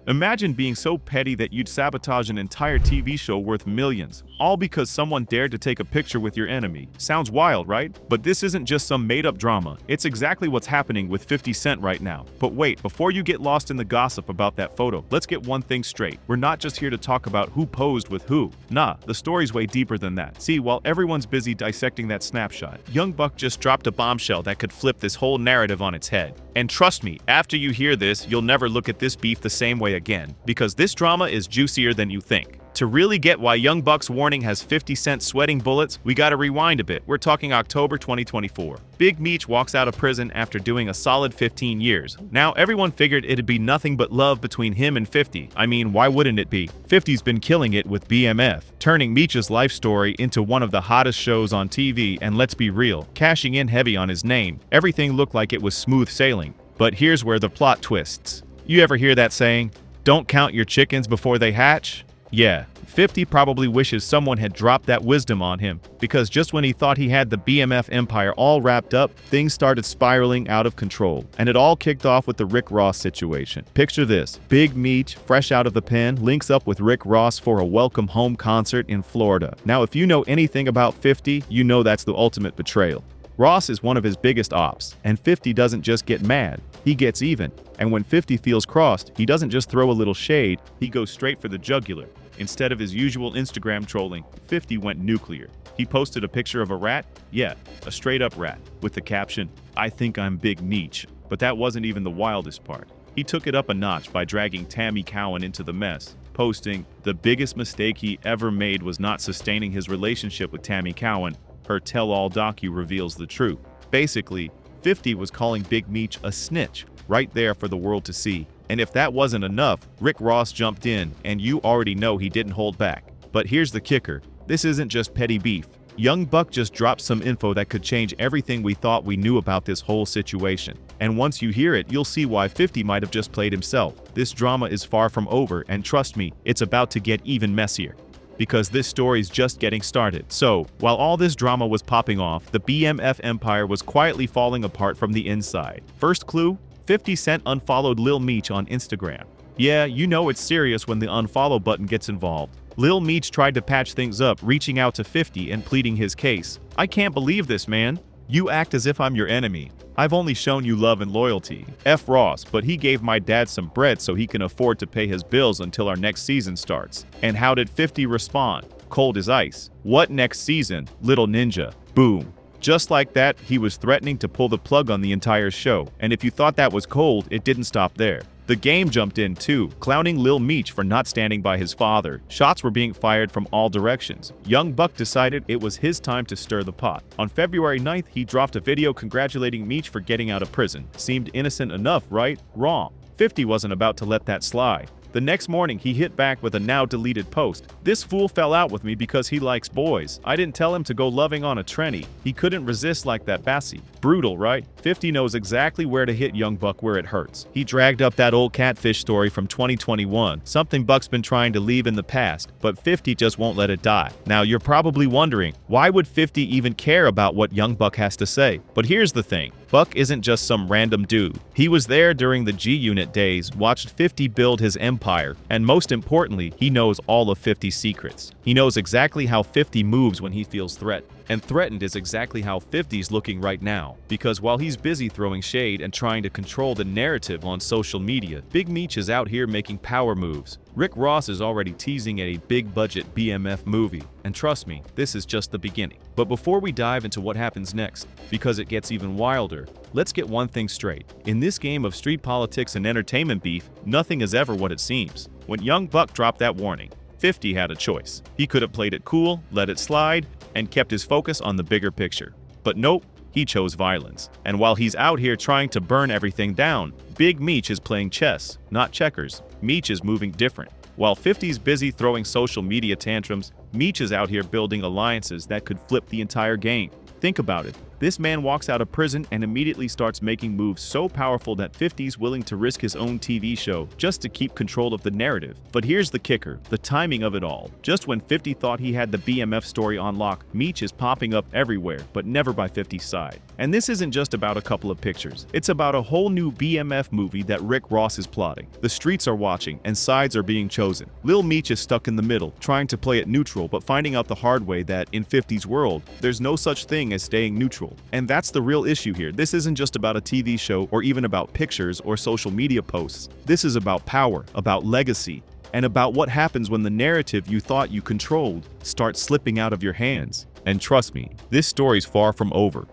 Imagine being so petty that you'd sabotage an entire TV show worth millions, all because someone dared to take a picture with your enemy. Sounds wild, right? But this isn't just some made-up drama. It's exactly what's happening with 50 Cent right now. But wait, before you get lost in the gossip about that photo, let's get one thing straight. We're not just here to talk about who posed with who. Nah, the story's way deeper than that. See, while everyone's busy dissecting that snapshot, Young Buck just dropped a bombshell that could flip this whole narrative on its head. And trust me, after you hear this, you'll never look at this beef the same way again, because this drama is juicier than you think. To really get why Young Buck's warning has 50 Cent sweating bullets, we gotta rewind a bit. We're talking October 2024. Big Meech walks out of prison after doing a solid 15 years. Now, everyone figured it'd be nothing but love between him and 50. I mean, why wouldn't it be? 50's been killing it with BMF, turning Meech's life story into one of the hottest shows on TV, and let's be real, cashing in heavy on his name. Everything looked like it was smooth sailing. But here's where the plot twists. You ever hear that saying, "Don't count your chickens before they hatch"? Yeah, 50 probably wishes someone had dropped that wisdom on him, because just when he thought he had the BMF empire all wrapped up, things started spiraling out of control. And it all kicked off with the Rick Ross situation. Picture this: Big Meech, fresh out of the pen, links up with Rick Ross for a welcome home concert in Florida. Now, if you know anything about 50, you know that's the ultimate betrayal. Ross is one of his biggest ops, and 50 doesn't just get mad, he gets even. And when 50 feels crossed, he doesn't just throw a little shade, he goes straight for the jugular. Instead of his usual Instagram trolling, 50 went nuclear. He posted a picture of a rat, yeah, a straight-up rat, with the caption, "I think I'm Big Meech." But that wasn't even the wildest part. He took it up a notch by dragging Tammy Cowan into the mess, posting, "The biggest mistake he ever made was not sustaining his relationship with Tammy Cowan. Her tell-all docu reveals the truth." Basically, 50 was calling Big Meech a snitch, right there for the world to see. And if that wasn't enough, Rick Ross jumped in, and you already know he didn't hold back. But here's the kicker. This isn't just petty beef. Young Buck just dropped some info that could change everything we thought we knew about this whole situation. And once you hear it, you'll see why 50 might have just played himself. This drama is far from over, and trust me, it's about to get even messier, because this story's just getting started. So, while all this drama was popping off, the BMF empire was quietly falling apart from the inside. First clue, 50 Cent unfollowed Lil Meech on Instagram. Yeah, you know it's serious when the unfollow button gets involved. Lil Meech tried to patch things up, reaching out to 50 and pleading his case. "I can't believe this, man. You act as if I'm your enemy. I've only shown you love and loyalty. F Ross, but he gave my dad some bread so he can afford to pay his bills until our next season starts." And how did 50 respond? Cold as ice. "What next season, little ninja?" Boom. Just like that, he was threatening to pull the plug on the entire show. And if you thought that was cold, it didn't stop there. The game jumped in too, clowning Lil Meech for not standing by his father. Shots were being fired from all directions. Young Buck decided it was his time to stir the pot. On February 9th, he dropped a video congratulating Meech for getting out of prison. Seemed innocent enough, right? Wrong. 50 wasn't about to let that slide. The next morning, he hit back with a now-deleted post. "This fool fell out with me because he likes boys. I didn't tell him to go loving on a tranny. He couldn't resist like that Bassie." Brutal, right? 50 knows exactly where to hit Young Buck where it hurts. He dragged up that old catfish story from 2021, something Buck's been trying to leave in the past, but 50 just won't let it die. Now, you're probably wondering, why would 50 even care about what Young Buck has to say? But here's the thing. Buck isn't just some random dude. He was there during the G-Unit days, watched 50 build his empire, and most importantly, he knows all of 50's secrets. He knows exactly how 50 moves when he feels threatened. And threatened is exactly how 50's looking right now, because while he's busy throwing shade and trying to control the narrative on social media, Big Meech is out here making power moves. Rick Ross is already teasing at a big-budget BMF movie, and trust me, this is just the beginning. But before we dive into what happens next, because it gets even wilder, let's get one thing straight. In this game of street politics and entertainment beef, nothing is ever what it seems. When Young Buck dropped that warning, 50 had a choice. He could have played it cool, let it slide, and kept his focus on the bigger picture. But nope, he chose violence. And while he's out here trying to burn everything down, Big Meech is playing chess, not checkers. Meech is moving different. While 50's busy throwing social media tantrums, Meech is out here building alliances that could flip the entire game. Think about it. This man walks out of prison and immediately starts making moves so powerful that 50's willing to risk his own TV show just to keep control of the narrative. But here's the kicker, the timing of it all. Just when 50 thought he had the BMF story on lock, Meech is popping up everywhere, but never by 50's side. And this isn't just about a couple of pictures. It's about a whole new BMF movie that Rick Ross is plotting. The streets are watching, and sides are being chosen. Lil Meech is stuck in the middle, trying to play it neutral, but finding out the hard way that, in 50's world, there's no such thing as staying neutral. And that's the real issue here. This isn't just about a TV show or even about pictures or social media posts. This is about power, about legacy, and about what happens when the narrative you thought you controlled starts slipping out of your hands. And trust me, this story's far from over.